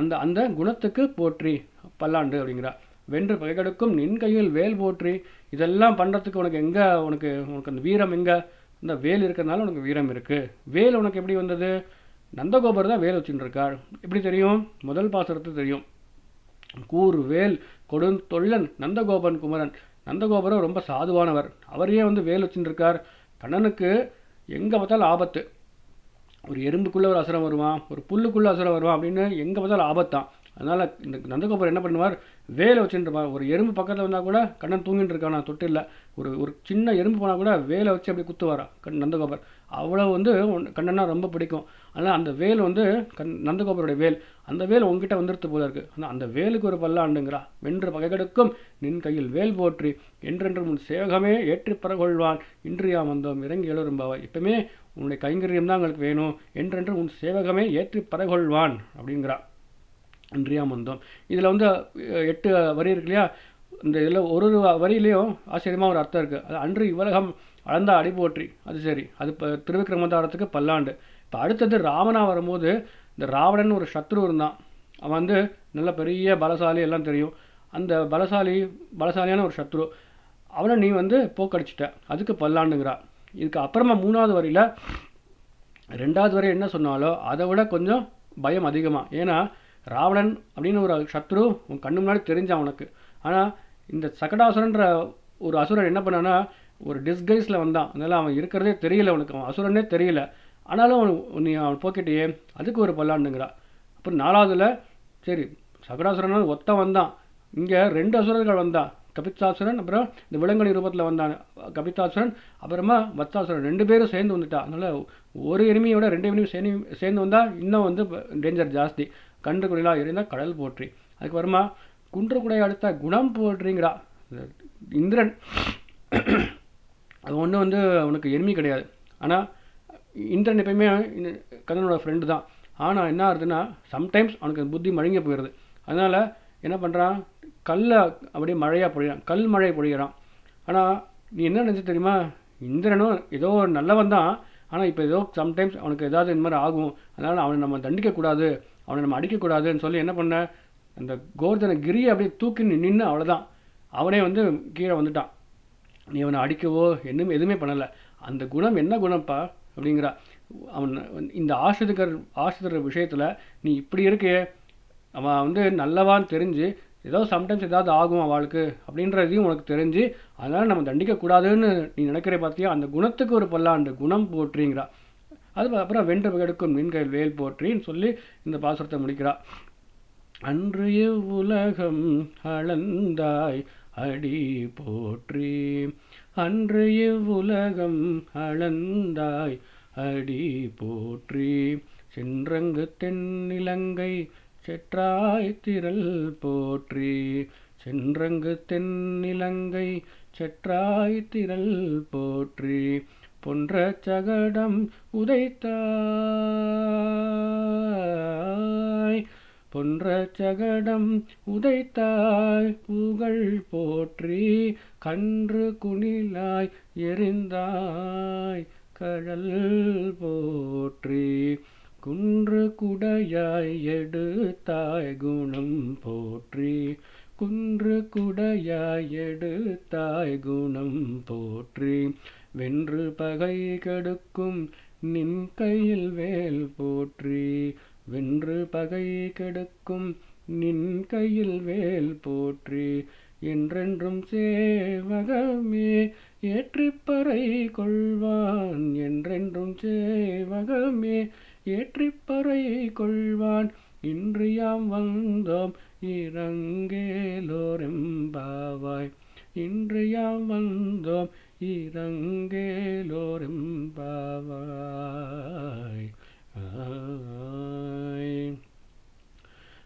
அந்த குணத்துக்கு போற்றி பல்லாண்டு அப்படிங்கிறா. வென்று பகைகெடுக்கும் நின் கையில் வேல் போற்றி. இதெல்லாம் பண்ணுறதுக்கு உனக்கு அந்த வீரம் எங்கே? இந்த வேல் இருக்கிறதுனால உனக்கு வீரம் இருக்குது. வேல் உனக்கு எப்படி வந்தது? நந்தகோபர் தான் வேல் வச்சுட்டு இருக்கார். எப்படி தெரியும்? முதல் பாசுரத்துக்கு தெரியும். கூறு வேல் கொடுந்தொள்ளன் நந்தகோபன் குமரன். நந்தகோபுரம் ரொம்ப சாதுவானவர், அவரையே வேல் வச்சுட்டு இருக்கார். கண்ணனுக்கு எங்கே பார்த்தாலும் ஆபத்து. ஒரு எறும்புக்குள்ளே ஒரு அசுரம் வருவான், ஒரு புல்லுக்குள்ளே அசுரம் வருவான் அப்படின்னு எங்கே பார்த்தாலும் ஆபத்தான். அதனால் இந்த நந்தகோபுரம் என்ன பண்ணுவார்? வேலை வச்சுருப்பார். ஒரு எறும்பு பக்கத்தில் வந்தால் கூட கண்ணன் தூங்கிட்டு இருக்கானா தொட்டு இல்லை, ஒரு சின்ன எறும்பு போனால் கூட வேலை வச்சு அப்படி குத்துவாரா நந்தகோபர். அவ்வளோ கண்ணனா ரொம்ப பிடிக்கும். அதனால் அந்த வேல் நந்தகோபருடைய வேல், அந்த வேல் உங்ககிட்ட வந்துடுத்து போல இருக்குது. ஆனால் அந்த வேலுக்கு ஒரு பல்லாண்டுங்கிறா. வென்று பகைகெடுக்கும் நின் கையில் வேல் போற்றி, என்றென்று உன் சேவகமே ஏற்றி பரகொள்வான் இன்றியா வந்தோம் இறங்கி எழுறும்பாவாய். எப்பவுமே உன்னுடைய கைங்கரியம் தான் எங்களுக்கு வேணும், என்றென்று உன் சேவகமே ஏற்றி பரகொள்வான் அப்படிங்கிறா. இன்றியாம் வந்தோம். இதில் 8 வரி இருக்கு இல்லையா? இந்த இதில் ஒரு வரியிலையும் ஆச்சரியமாக ஒரு அர்த்தம் இருக்குது. அது அன்று இவ்வுலகம் அளந்தா அடி போற்றி. அது சரி, அது இப்போ திருவிக்கிரமதாரத்துக்கு பல்லாண்டு. இப்போ அடுத்தது ராவணா வரும்போது, இந்த ராவணன் ஒரு சத்ரு இருந்தான். அவன் நல்ல பெரிய பலசாலி, எல்லாம் தெரியும். அந்த பலசாலியான ஒரு சத்ரு, அவனை நீ போக்கடிச்சிட்ட, அதுக்கு பல்லாண்டுங்கிறா. இதுக்கு அப்புறமா 3வது வரியில் 2வது வரி என்ன சொன்னாலோ அதை விட கொஞ்சம் பயம் அதிகமாக. ஏன்னா ராவணன் அப்படின்னு ஒரு சத்ரு உன் கண்ணு முன்னாடி தெரிஞ்சான் உனக்கு. ஆனால் இந்த சகடாசுரன்ற ஒரு அசுரன் என்ன பண்ணான்னா, ஒரு டிஸ்கைஸில் வந்தான். அதனால் அவன் இருக்கிறதே தெரியல உனக்கு, அவன் அசுரனே தெரியல. ஆனாலும் அவன் போக்கிட்டே, அதுக்கு ஒரு பல்லாண்டுங்கிறா. அப்புறம் 4வதுல சரி சகடாசுரன் ஒத்த வந்தான், இங்கே 2 அசுரர்கள் வந்தான், கபித்தாசுரன் அப்புறம் இந்த விலங்கனி ரூபத்தில் வந்தான் கபித்தாசுரன், அப்புறமா வத்சாசுரன் 2 பேரும் சேர்ந்து வந்துட்டா. அதனால் ஒரு எனிமியோட 2 எனிமியும் சேர்ந்து வந்தால் இன்னும் டேஞ்சர் ஜாஸ்தி. கன்று குடிலா எரிந்தால் கடல் போற்றி. அதுக்கப்புறமா குன்று குடை அடுத்த குணம் போற்றிங்கிறா. இந்திரன் அது ஒன்று அவனுக்கு எனிமி கிடையாது. ஆனால் இந்திரன் எப்பயுமே கண்ணனோட ஃப்ரெண்டு தான். ஆனால் என்ன ஆகுதுன்னா, சம்டைம்ஸ் அவனுக்கு புத்தி மழுங்கி போயிடுது. அதனால் என்ன பண்ணுறான்? கல்லை அப்படியே மழையாக பொழிகிறான், கல் மழை பொழிகிறான். ஆனால் நீ என்ன நினச்சி தெரியுமா? இந்திரனும் ஏதோ ஒரு நல்லவன் தான், ஆனால் இப்போ ஏதோ சம்டைம்ஸ் அவனுக்கு ஏதாவது இந்த மாதிரி ஆகும், அதனால் அவனை நம்ம தண்டிக்கக்கூடாது, அவனை நம்ம அடிக்கக்கூடாதுன்னு சொல்லி என்ன பண்ண, அந்த கோவர்தனகிரியை அப்படியே தூக்கி நின்று அவ்வளோதான், அவனே கீழே வந்துட்டான். நீ அவனை அடிக்கவோ எதுவுமே பண்ணலை. அந்த குணம் என்ன குணம்ப்பா அப்படிங்கிறா. அவன் இந்த ஆசிரியர் விஷயத்தில் நீ இப்படி இருக்கே, அவன் நல்லவான்னு தெரிஞ்சு ஏதோ சம்டைம்ஸ் ஏதாவது ஆகும் அவளுக்கு அப்படின்றதையும் உனக்கு தெரிஞ்சு, அதனால் நம்ம தண்டிக்கக்கூடாதுன்னு நீ நினைக்கிற பார்த்தியா, அந்த குணத்துக்கு ஒரு பல்லாண்டு குணம் போற்றிங்கிறா. அது அப்புறம் வென்று பகெடுக்கும் நின் கையில் வேல் போற்றின்னு சொல்லி இந்த பாசுரத்தை முடிக்கிறா. அன்று இவ்வுலகம் அளந்தாய் அடி போற்றி, அன்று இவ்வுலகம் அளந்தாய் அடி போற்றி, சென்றங்கு தென்னிலங்கை செற்றாய் திரள் போற்றி, சென்றங்கு தென்னிலங்கை செற்றாய் திரள் போற்றி, பொன்ற சகடம் உதைத்தாய், பொன்ற சகடம் உதைத்தாய் புகழ் போற்றி, கன்று குணிலாய் எரிந்தாய் கடல் போற்றி, குன்று குடையாய் எடுத்தாய் குணம் போற்றி. குன்று குடையாய் எடுத்தாய் குணம் போற்றி. வென்று பகை கெடுக்கும் நின் கையில் வேல் போற்றி. வென்று பகை கெடுக்கும் நின் கையில் வேல் போற்றி. என்றென்றும் சேவகமே ஏற்றிப்பறை கொள்வான். என்றென்றும் சேவகமே ஏற்றிப்பறை கொள்வான். இன்று யாம் வந்தோம் இரங்கேலோரெம்பாவாய். இன்று யாம் வந்தோம் இரங்கேலோரெம்பாவாய்.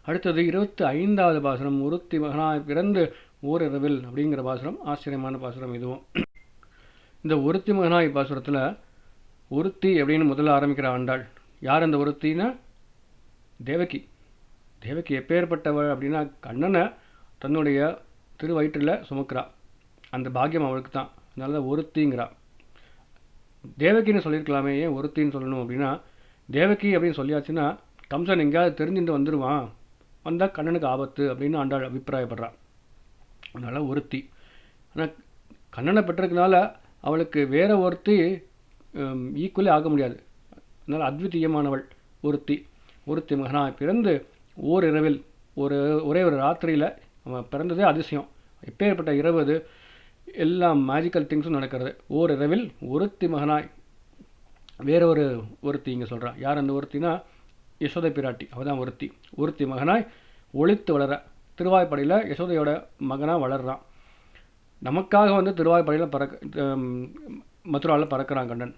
அடுத்தது 25வது பாசுரம். ஒருத்தி மகனாய் பிறந்து ஓரிரவில் அப்படிங்கிற பாசுரம். ஆச்சரியமான பாசுரம் இதுவும். இந்த ஒருத்தி மகனாய் பாசுரத்தில் ஒருத்தி அப்படின்னு முதல்ல ஆரம்பிக்கிற ஆண்டாள். யார் அந்த ஒருத்தின்னா தேவகி. தேவகி எப்பேற்பட்டவள் அப்படின்னா கண்ணனை தன்னுடைய திருவயிற்றில் சுமக்கிறா. அந்த பாக்கியம் அவளுக்கு தான். அதனால ஒருத்திங்கிறா. தேவகின்னு சொல்லியிருக்கலாமே, ஏன் ஒருத்தின்னு சொல்லணும் அப்படின்னா, தேவகி அப்படின்னு சொல்லியாச்சுன்னா கம்சன் எங்கேயாவது தெரிஞ்சுட்டு வந்துடுவான், வந்தால் கண்ணனுக்கு ஆபத்து அப்படின்னு ஆண்டாள் அபிப்பிராயப்படுறான். அதனால் ஒருத்தி. ஆனால் கண்ணனை பெற்றிருக்கனால அவளுக்கு வேற ஒருத்தி ஈக்குவலே ஆக முடியாது. அதனால் அத்விதீயமானவள் ஒருத்தி. ஒருத்தி மகனாய் பிறந்து ஓரிரவில், ஒரே ஒரு ராத்திரியில் அவன் பிறந்ததே அதிசயம். எப்பேற்பட்ட இரவு அது! எல்லாம் மேஜிக்கல் திங்ஸும் நடக்கிறது. ஓரிரவில் ஒருத்தி மகனாய். வேற ஒருத்தி இங்கே சொல்கிறான். யார் அந்த ஒருத்தினா யசோதை பிராட்டி. அவள் தான் ஒருத்தி. ஒருத்தி மகனாய் ஒளித்து வளர. திருவாய்ப்படையில் யசோதையோட மகனாக வளர்றான். நமக்காக வந்து திருவாய்ப்படையில் மதுராவில் பறக்கிறான் கண்ணன்.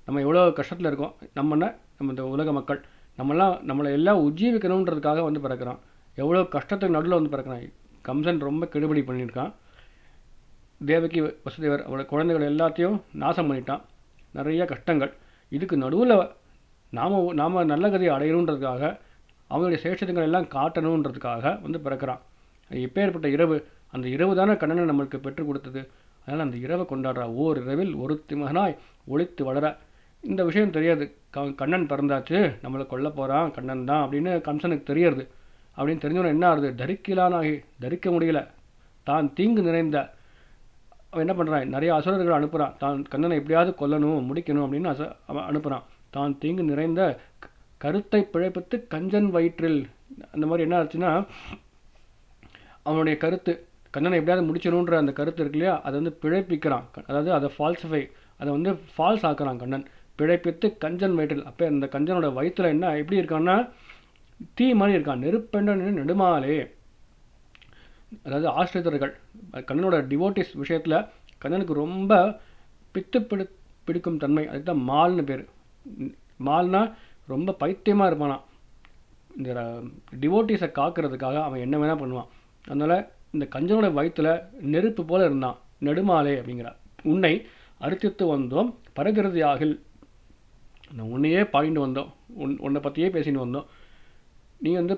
நம்ம எவ்வளோ கஷ்டத்தில் இருக்கோம், நம்ம இந்த உலக மக்கள் நம்மளை எல்லாம் உஜ்ஜீவிக்கணுன்றதுக்காக வந்து பிறக்கிறான். எவ்வளோ கஷ்டத்துக்கு நடுவில் வந்து பிறக்கிறான். கம்சன் ரொம்ப கெடுபடி பண்ணியிருக்கான். தேவகி வசுதேவர் அவளோட குழந்தைகள் எல்லாத்தையும் நாசம் பண்ணிட்டான். நிறைய கஷ்டங்கள். இதுக்கு நடுவில் நாம் நல்ல கதையை அடையணுன்றதுக்காக, அவங்களுடைய சேஷத்துங்கள் எல்லாம் காட்டணுன்றதுக்காக வந்து பிறக்கிறான். எப்பேற்பட்ட இரவு! அந்த இரவு தானே கண்ணனை நம்மளுக்கு பெற்றுக் கொடுத்தது. அதனால் அந்த இரவை கொண்டாடுறா. ஓரிரவில் ஒருத்தி மகனாய் ஒளித்து வளர. இந்த விஷயம் தெரியாது. கண்ணன் பிறந்தாச்சு, நம்மளை கொல்ல போகிறான் கண்ணன் தான் அப்படின்னு கம்சனுக்கு தெரியறது. அப்படின்னு தெரிஞ்சவன என்ன ஆகுது? தரிக்கலானாகி, தரிக்க முடியல. தான் தீங்கு நிறைந்த அவன் என்ன பண்ணுறான்? நிறைய அசுரர்கள் அனுப்புகிறான். தான் கண்ணனை எப்படியாவது கொல்லணும், முடிக்கணும் அப்படின்னு அவன் அனுப்புகிறான். தான் தீங்கு நிறைந்த கருத்தை பிழைப்பித்து கஞ்சன் வயிற்றில். அந்த மாதிரி என்ன ஆச்சுன்னா, அவனுடைய கருத்து கண்ணனை எப்படியாவது முடிச்சணுன்ற அந்த கருத்து இருக்கு இல்லையா, அதை வந்து பிழைப்பிக்கிறான். அதாவது அதை ஃபால்சிஃபை, அதை வந்து ஃபால்ஸ் ஆக்குறான் கண்ணன். பிழைப்பித்து கஞ்சன் வயிற்றில். அப்போ அந்த கஞ்சனோட வயிற்றில் என்ன எப்படி இருக்கான்னா, தீ மாதிரி இருக்கான். நெருப்பென்ற நெடுமாலே. அதாவது ஆசிரியர்கள் கண்ணனோட டிவோட்டிஸ் விஷயத்தில் கண்ணனுக்கு ரொம்ப பிடிக்கும் தன்மை. அதுக்கு தான் மால்னு பேர். மால்னா ரொம்ப பைத்தியமாக இருப்பானா. இந்த டிவோட்டிஸை காக்கிறதுக்காக அவன் என்ன வேணால் பண்ணுவான். அதனால் இந்த கஞ்சனோட வயிற்றில் நெருப்பு போல் இருந்தான். நெடுமாலே அப்படிங்கிறார். உன்னை அறுத்தித்து வந்தோம் பரகிருதியாகில். உன்னையே பாடிட்டு வந்தோம், உன்னை பற்றியே பேசிட்டு வந்தோம். நீ வந்து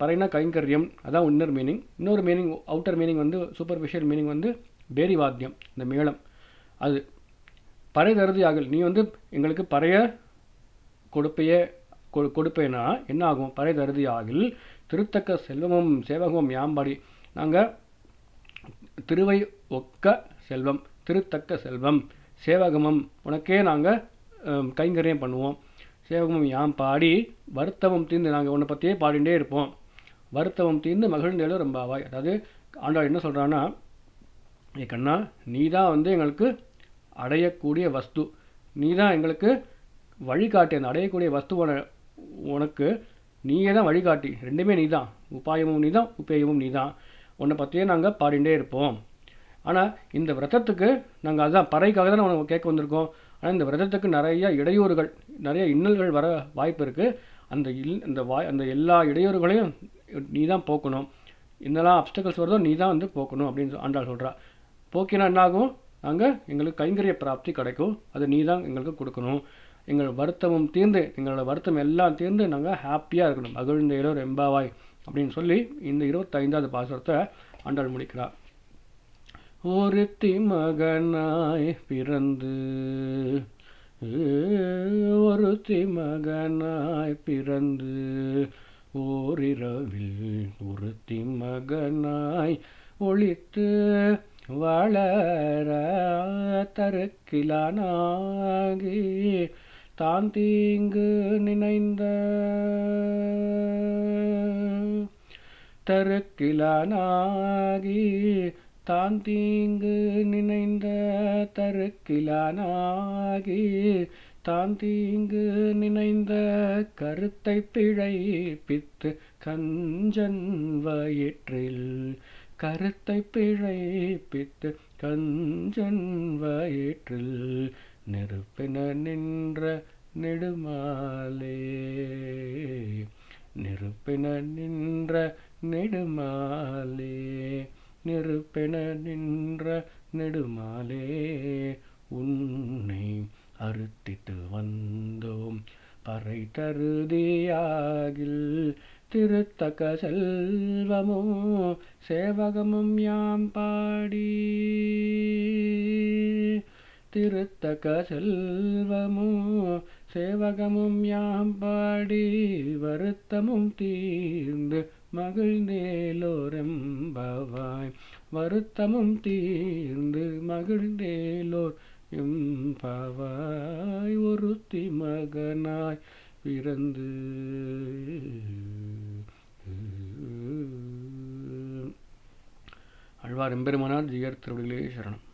பறைனா கைங்கரியம், அதான் இன்னர் மீனிங். இன்னொரு மீனிங், அவுட்டர் மீனிங் வந்து சூப்பர்ஃபிஷியல் மீனிங் வந்து பேரி வாத்தியம், இந்த மேளம். அது பறை தருதியாகல். நீ வந்து எங்களுக்கு பறைய கொடுப்பேனா என்ன ஆகும்? பறை தருதியாகில் திருத்தக்க செல்வமும் சேவகமும் யாம்பாடி. நாங்கள் திருவை ஒக்க செல்வம், திருத்தக்க செல்வம், சேவகமும் உனக்கே நாங்கள் கைங்கரியம் பண்ணுவோம். சேவகமும் யாம் பாடி வருத்தமும் தீர்ந்து, நாங்கள் உன்னை பற்றியே பாடிண்டே இருப்போம். வருத்தமும் தீர்ந்து மகிழ்ந்தேலும் ரொம்பவாய். அதாவது ஆண்டாள் என்ன சொல்கிறான்னா, ஏ கண்ணா, நீ தான் வந்து எங்களுக்கு அடையக்கூடிய வஸ்து, நீ தான் எங்களுக்கு வழிகாட்டி. அந்த அடையக்கூடிய வஸ்துவோட உனக்கு நீயே தான் வழிகாட்டி. ரெண்டுமே நீ தான். உபாயமும் நீ தான், உபேயமும் நீ தான். உன்னை பற்றியே நாங்கள் பாடிண்டே இருப்போம். ஆனால் இந்த விரதத்துக்கு நாங்கள் அதுதான் பறைக்காக தான் உனக்கு கேட்க வந்திருக்கோம். ஆனால் இந்த விரதத்துக்கு நிறைய இடையூறுகள், நிறைய இன்னல்கள் வர வாய்ப்பு இருக்குது. அந்த எல்லா இடையூறுகளையும் நீ தான் போக்கணும். என்னெல்லாம் அப்டக்கல்ஸ் வருதோ நீ தான் வந்து போக்கணும் அப்படின்னு ஆண்டாள் சொல்கிறா. போக்கினா என்னாகும்? எங்களுக்கு கைங்கரிய பிராப்தி கிடைக்கும். அது நீ தான் எங்களுக்கு கொடுக்கணும். எங்கள் வருத்தமும் தீர்ந்து, எங்களோட வருத்தம் எல்லாம் தீர்ந்து நாங்கள் ஹாப்பியாக இருக்கணும். மகிழ்ந்தேலோ ரெம்பாவாய் அப்படின்னு சொல்லி இந்த 25வது பாசுரத்தை ஆண்டாள் முடிக்கிறார். ஒருத்தி மகனாய் பிறந்து ஒருத்தி மகனாய் பிறந்து ஓரிரவில் ஒருத்தி மகனாய் ஒளித்து வளர தருக்கிலானாகி தான் தீங்கு நினைந்த தருக்கிலானாகி தான் தீங்கு நினைந்த தருக்கிலானாகி தான் தீங்கு நினைந்த கருத்தை பிழைப்பித்து கஞ்சன் வயிற்றில் கருத்தை பிழைப்பித்து கஞ்சன் வயிற்றில் நெருப்பென நின்ற நெடுமாலே நெருப்பென நின்ற நெடுமாலே நெருப்பென நின்ற நெடுமாலே உன்னை அறுத்திட்டு வந்தோம் பறை தருதியாகில் திருத்தக்க செல்வமும் சேவகமும் யாம் பாடி திருத்தக்க செல்வமும் சேவகமும் யாம் பாடி வருத்தமும் தீர்ந்து மகிழ்ந்தேலோரெம்பவாய் வருத்தமும் தீர்ந்து மகிழ்ந்தேலோர் எம்பவாய் ஒருத்தி மகனாய் பிறந்து ஆழ்வார் எம்பெருமானார் ஜியர் திருவடிகளே சரணம்.